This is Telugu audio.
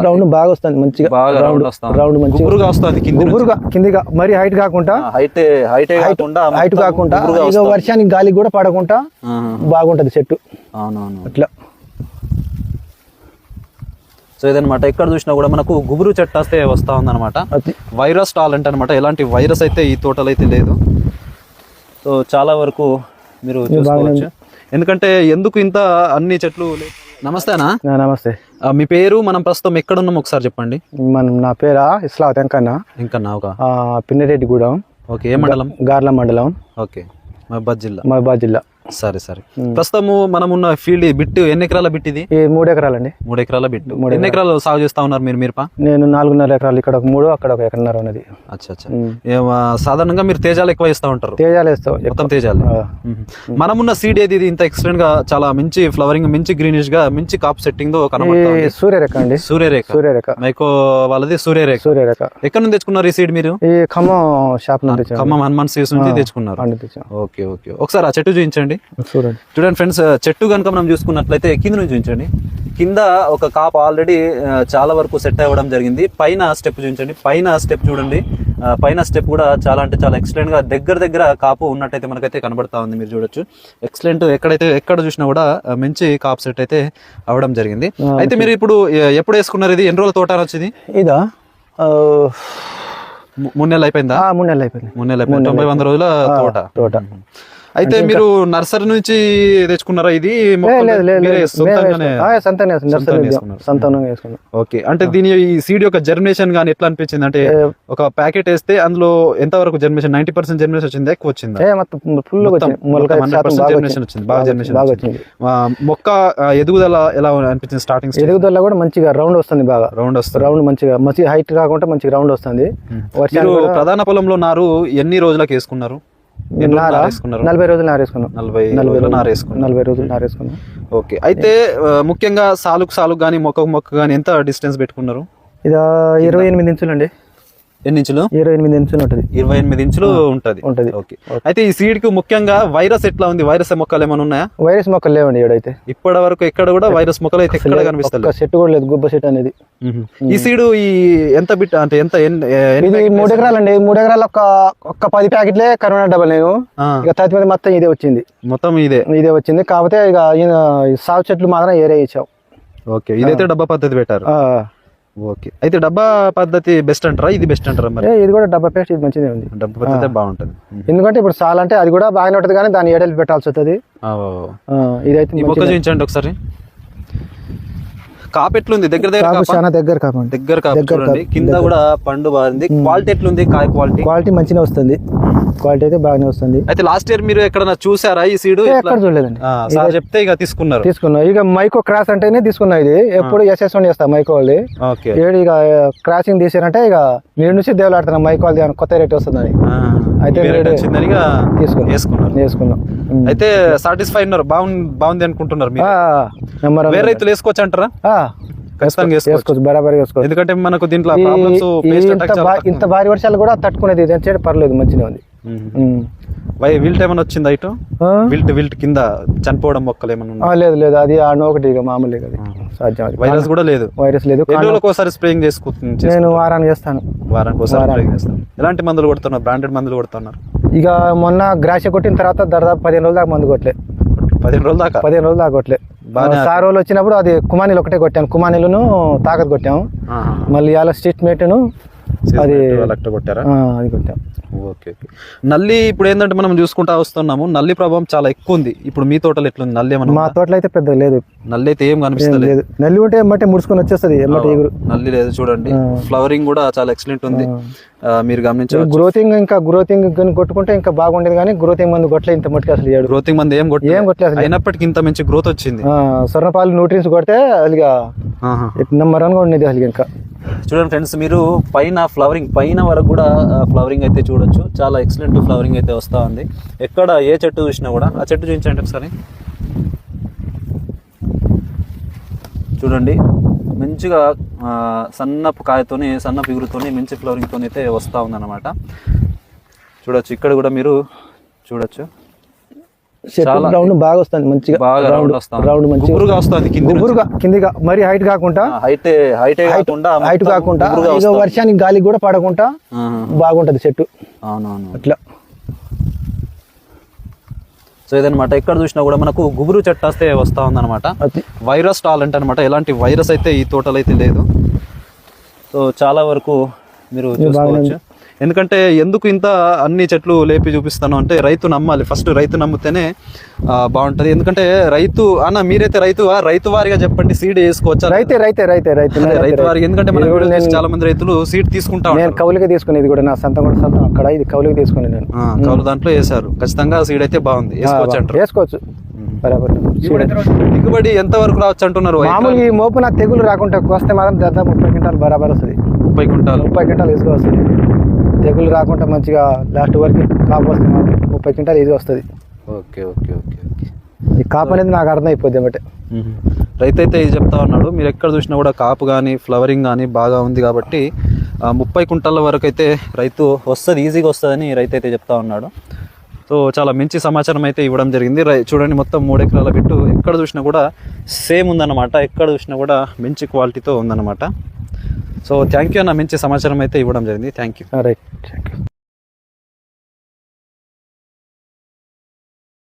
రౌండ్ బాగా వస్తుంది, మంచిగా రౌండ్ మంచిగా వస్తుంది, కిందిగా మరి హైట్ కాకుండా హైట్ కాకుండా ఇక వర్షానికి గాలికి కూడా పడకుండా బాగుంటది చెట్టు. అవునవును, అట్లా. సో ఇదనమాట, ఎక్కడ చూసినా కూడా మనకు గుబురు చెట్టు వస్తే వస్తా ఉందన్నమాట. వైరస్ టాలెంట్ అనమాట, ఎలాంటి వైరస్ అయితే ఈ తోటలో అయితే లేదు. సో చాలా వరకు మీరు చూసుకోవచ్చు. ఎందుకంటే ఎందుకు ఇంత అన్ని చెట్లు. నమస్తేనా? నమస్తే. మీ పేరు, మనం ప్రస్తుతం ఎక్కడ ఉన్నాం ఒకసారి చెప్పండి. నా పేరా ఇస్లావత్ వెంకన్న. పిన్నిరెడ్డిగూడెం. ఓకే, ఏ మండలం? గార్ల మండలం. ఓకే, మహబూబాద్ జిల్లా. సరే. ప్రస్తుతము మనం ఉన్న ఫీల్డ్ బిట్టు ఎన్ని ఎకరాల బిట్ ఇది? 3 ఎకరాలండి. 3 ఎకరాల బిట్టు. ఎన్ని ఎకరాలు సాగు చేస్తా ఉన్నారు మీరు మిరప? నేను 4.5 ఎకరాలు, ఇక్కడ 3, అక్కడ 1 ఎకరన్నర ఉన్నది. అచ్చా. సాధారణంగా మీరు తేజాలు ఎక్కువ వేస్తా ఉంటారు? తేజాలు వేస్తాం, మొత్తం తేజాలు. మనమున్న సీడ్ ఏది? ఇది ఇంత ఎక్సలెంట్ గా, చాలా మంచి ఫ్లవరింగ్, మంచి గ్రీనిష్ గా, మంచి కాప్ సెట్టింగ్ తో కనబడుతుంది. సూర్యరేఖ అండి. సూర్యరేఖ మైకో వాళ్ళది సూర్యరేఖ. ఎక్కడ నుంచి తెచ్చుకున్నారు ఈ సీడ్ మీరు? ఈ ఖమ్మం షాప్ నుంచి, ఖమ్మం హనుమాన్ సీడ్స్ నుంచి తెచ్చుకున్నారు. ఓకే. ఒకసారి ఆ చెట్టు చూపించండి. చూడండి ఫ్రెండ్స్, చెట్టు కనుక మనం చూసుకున్నట్లయితే కింద నుంచి చూపించండి. కింద ఒక కాప్ ఆల్రెడీ చాలా వరకు సెట్ అవ్వడం జరిగింది. పైన స్టెప్ చూపించండి. పైన స్టెప్ చూడండి. పైన స్టెప్ కూడా చాలా అంటే చాలా ఎక్సలెంట్ గా దగ్గర కాపు ఉన్నట్టయితే మనకైతే కనబడతా ఉంది. మీరు చూడొచ్చు, ఎక్సలెంట్. ఎక్కడ చూసినా కూడా మంచి కాప్ సెట్ అయితే అవ్వడం జరిగింది. అయితే మీరు ఇప్పుడు ఎప్పుడు వేసుకున్నారు ఇది? ఎన్ని రోజుల తోట వచ్చింది? ఇదా 3 నెలలు అయిపోయిందా? 3 నెలలు అయిపోయింది. 90-100 రోజుల తోట. అయితే మీరు నర్సరీ నుంచి తెచ్చుకున్నారా ఇది? ఓకే. అంటే దీని ఈ సీడ్ యొక్క జర్మినేషన్ గానీ ఎట్లా అనిపించింది? అంటే ఒక ప్యాకెట్ వేస్తే అందులో ఎంత వరకు జర్మినేషన్? 90% జర్మినేషన్ వచ్చింది, ఎక్కువ వచ్చింది? జర్మినేషన్ వచ్చింది, బాగా జర్మినేషన్ వచ్చింది. మొక్క ఎదుగుదల ఎలా అనిపించింది? స్టార్టింగ్ ఎదుగుదల కూడా మంచిగా రౌండ్ వస్తుంది, బాగా రౌండ్ మంచిగా హైట్ కాకుండా మంచిగా రౌండ్ వస్తుంది. ప్రధాన పొలంలో నారు ఎన్ని రోజులకు వేసుకున్నారు? 40 రోజులు నారేసుకున్నాం. 40 రోజులు నారేసుకున్నాం. ఓకే. అయితే ముఖ్యంగా సాలుకు కానీ మొక్క కానీ ఎంత డిస్టెన్స్ పెట్టుకున్నారు? ఇది 28 ఇంచులు అండి. ఎన్ని ఇంచులు? 28 ఇంచులు ఉంటుంది. 28 ఇంచులు ఉంటది. ఓకే. అయితే ఈ సీడ్ కు ముఖ్యంగా వైరస్ ఎట్లా ఉంది? వైరస్ మొక్కలు ఏమైనా ఉన్నాయా? వైరస్ మొక్కలు లేవండి ఇక్కడైతే. ఇప్పటి వరకు ఎక్కడ కూడా వైరస్ మొక్కలు అయితే ఎక్కడ కనిపిస్తుంది? చెట్టు కూడా లేదు, గుబ్బ చెట్టు అనేది. ఈ సీడ్ ఎంత బిట్ అంటే ఎంత? 3 ఎకరాలండి. 3 ఎకరాలు ఒక 10 ప్యాకెట్లే కరోనా డబల్. నేను ఇక తది మీద మొత్తం ఇదే వచ్చింది. మొత్తం ఇదే వచ్చింది. కాకపోతే ఇక సాగు చెట్లు మాత్రం ఏరే ఇచ్చావు. ఓకే. ఇదైతే డబ్బా పద్ధతి పెట్టారు. ఓకే. అయితే డబ్బా పద్ధతి బెస్ట్ అంటారా, ఇది బెస్ట్ అంటారా? మరి ఇది కూడా డబ్బా పేస్ట్, ఇది మంచిదే ఉంది. డబ్బా పద్ధతి బాగుంటుంది. ఎందుకంటే ఇప్పుడు సాల్ అంటే అది కూడా బాగానే ఉంటుంది, కానీ దాన్ని ఏడలు పెట్టాల్సి వస్తుంది. ఇదైతే మొక్క చూపించండి ఒకసారి. కాపు ఎట్లుంది? దగ్గర కాపు. కింద కూడా పండు బాగుంది. క్వాలిటీ ఎట్లుంది? కాయ క్వాలిటీ మంచిగా వస్తుంది. క్వాలిటీ అయితే బాగానే వస్తుంది. అయితే లాస్ట్ ఇయర్ మీరు ఎక్కడన్నా చూసారా ఈ సీడ్? ఎక్కడ చూడలేదండి. సార్ చెప్తే ఇక తీసుకున్నాం. ఇక మైకో క్రాస్ అంటేనే తీసుకున్నా. ఇది ఎప్పుడు SS1 చేస్తా మైకో వాళ్ళది. ఇక క్రాసింగ్ తీసారంటే ఇక నేను నుంచి దేవులాడుతున్నా మైకో వాళ్ళది కొత్త రేట్ వస్తుందని. అయితే వేసుకున్నాం. అయితే సాటిస్ఫై ఉన్నారు, బాగుంది అనుకుంటున్నారు. వేరే రైతులు వేసుకోవచ్చు అంటారా? బరాబర్ వేసుకోవచ్చు. ఎందుకంటే మనకు దీంట్లో ఇంత భారీ వర్షాలు కూడా తట్టుకునేది పర్లేదు, మంచిగా ఉంది. విల్ట్ ఏమైనా వచ్చిందా? ఇటు విల్ట్ కింద చనిపోవడం మొక్కలు ఏమన్నా? లేదు, అది ఒకటి మామూలుగా సాధ్యం. వైరస్ కూడా లేదు. ఒకసారి స్ప్రేయింగ్ చేసుకుంటుంది. నేను వారానికి చేస్తాను. ఎలాంటి మందులు కొడుతున్నారు? బ్రాండెడ్ మందులు కొడుతున్నారు. ఇక మొన్న గ్రాష కొట్టిన తర్వాత దాదాపు 15 రోజుల దాకా మందు కొట్టలే. 15 రోజుల దాకా కొట్టలే. సార్ రోజులు వచ్చినప్పుడు అది కుమానీలు ఒకటే కొట్టాను. కుమానీలను తాకత్ కొట్టాము. మళ్ళీ అలా స్టిట్మేట్ను అది కొట్టారా? అది కొట్టాం. ఓకే. నల్లి ఇప్పుడు ఏంటంటే మనం చూసుకుంటా వస్తున్నాము, నల్లి ప్రభావం చాలా ఎక్కువ ఉంది. ఇప్పుడు మీ తోటలో ఎట్లుంది? నల్లి ఏమన్నా? మా తోటలో అయితే పెద్ద లేదు. నల్లి అయితే ఏం కనిపిస్తలేదు. నల్లి ఉంటే ఏమంటే ముడుచుకొని వచ్చేస్తుంది. నల్లి లేదు. చూడండి, ఫ్లవరింగ్ కూడా చాలా ఎక్సలెంట్ ఉంది. మీరు గమనించారు. గ్రోతింగ్ కొట్టుకుంటే ఇంకా బాగుండేది, కానీ గ్రోతింగ్ మందు కొట్టలే ఇంత మట్టుకు. అసలు గ్రోతింగ్ మందు ఏం కొట్టలేదు, అయినప్పటికీ ఇంత మంచి గ్రోత్ వచ్చింది. స్వర్ణపాలు న్యూట్రియన్స్ కొడితే అసలుగా నెంబర్ 1 ఉండేది అసలు. ఇంకా చూడండి ఫ్రెండ్స్, మీరు పైన వరకు కూడా ఫ్లవరింగ్ అయితే చూడొచ్చు. చాలా ఎక్సలెంట్ ఫ్లవరింగ్ అయితే వస్తూ ఉంది. ఎక్కడ ఏ చెట్టు చూసినా కూడా. ఆ చెట్టు చూపించండి ఒకసారి. చూడండి, మంచిగా సన్నపు కాయతోని, సన్నపు ఇగురుతోని, మంచి ఫ్లవరింగ్తో అయితే వస్తూ ఉందన్నమాట. చూడొచ్చు, ఇక్కడ కూడా మీరు చూడొచ్చు. చెట్టు రౌండ్ బాగా వస్తుంది మంచిగా రౌండ్ మంచిగా గుబురుగా వస్తుంది కిందిగా మరి హైట్ కాకుండా హైట్ కాకుండా ఇక వర్షానికి గాలికి కూడా పడకుండా బాగుంటది చెట్టు. అవునవును అట్లా. సో ఇదనమాట, ఎక్కడ చూసినా కూడా మనకు గుబురు చెట్టు వస్తే వస్తా ఉందన్నమాట. వైరస్ టాలెంట్ అనమాట, ఎలాంటి వైరస్ అయితే ఈ తోటలో అయితే లేదు. సో చాలా వరకు మీరు చూసుకోవచ్చు. ఎందుకంటే ఎందుకు ఇంత అన్ని చెట్లు లేపి చూపిస్తాను అంటే రైతు నమ్మాలి, ఫస్ట్ రైతు నమ్మితేనే బాగుంటది. ఎందుకంటే రైతు అన్న మీరైతే రైతు వారిగా చెప్పండి, సీడ్ వేసుకోవచ్చా? రైతు వారికి. ఎందుకంటే మనం చాలా మంది రైతులు సీడ్ తీసుకుంటాం. నేను కౌలుకే తీసుకునేది కూడా, నా సొంతం అక్కడ ఇది కౌలుకి తీసుకుని నేను కౌలు దాంట్లో వేసారు. ఖచ్చితంగా సీడ్ అయితే బాగుంది, వేసుకోవచ్చు అంటారు. వేసుకోవచ్చు. దిగుబడి ఎంత వరకు రావచ్చు అంటున్నారు? మామూలు ఈ మోపున తెగులు రాకుండా వస్తే మాత్రం దాదాపు 30 క్వింటాలు బరాబర్ వస్తుంది. 30 క్వింటాలు వేసుకోవస్తుంది. తెగులు రాకుండా మంచిగా లాస్ట్ వరకు కాపు వస్తే మాత్రం 30 క్వింటాలు ఈజీ వస్తుంది. Okay okay okay okay. ఈ కాపు అనేది నాకు అర్థం అయిపోద్ది అన్నమాట. రైతు అయితే ఇది చెప్తా ఉన్నాడు, మీరు ఎక్కడ చూసినా కూడా కాపు కానీ ఫ్లవరింగ్ కానీ బాగా ఉంది కాబట్టి 30 క్వింటాల వరకు అయితే రైతు వస్తుంది, ఈజీగా వస్తుందని రైతు అయితే చెప్తా ఉన్నాడు. సో చాలా మంచి సమాచారం అయితే ఇవ్వడం జరిగింది. చూడండి మొత్తం 3 ఎకరాల బిట్టు ఎక్కడ చూసినా కూడా సేమ్ ఉందన్నమాట, ఎక్కడ చూసినా కూడా మంచి క్వాలిటీతో ఉందన్నమాట. సో థ్యాంక్ యూ అన్న, మంచి సమాచారం అయితే ఇవ్వడం జరిగింది. Thank you. Right, thank you.